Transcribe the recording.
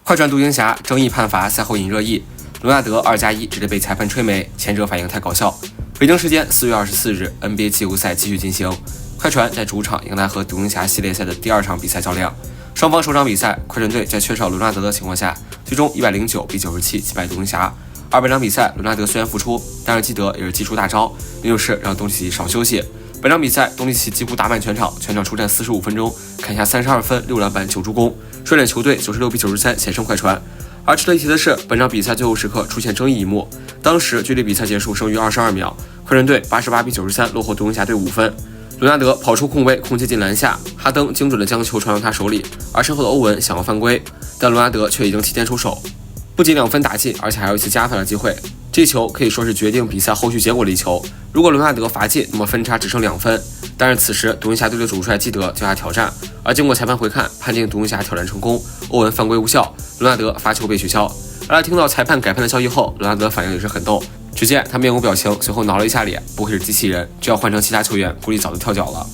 快船独行侠争议判罚赛后引热议，罗纳德2+1直接被裁判吹没，前者反应太搞笑。北京时间4月24日 ，NBA 季后赛继续进行，快船在主场迎来和独行侠系列赛的第2场比赛较量。双方首场比赛，快船队在缺少罗纳德的情况下，最终109比97击败独行侠。而本场比赛，罗纳德虽然复出，但是基德也是祭出大招，那就是让东契奇少休息。本场比赛，东契奇几乎打满全场出战45分钟，砍下32分、6篮板、9助攻，率领球队96比93险胜快船。而值得一提的是，本场比赛最后时刻出现争议一幕，当时距离比赛结束剩余22秒，快船队88比93落后独行侠队5分。罗纳德跑出空位，空接进篮下，哈登精准的将球传到他手里，而身后的欧文想要犯规，但罗纳德却已经提前出手，不仅2分打进，而且还有一次加分的机会。这球可以说是决定比赛后续结果的一球。如果罗纳德罚进，那么分差只剩2分。但是此时独行侠队的主帅基德叫下挑战，而经过裁判回看，判定独行侠挑战成功，欧文犯规无效，罗纳德罚球被取消。而听到裁判改判的消息后，罗纳德反应也是很逗。只见他面无表情，随后挠了一下脸，不愧是机器人，这要换成其他球员，估计早就跳脚了。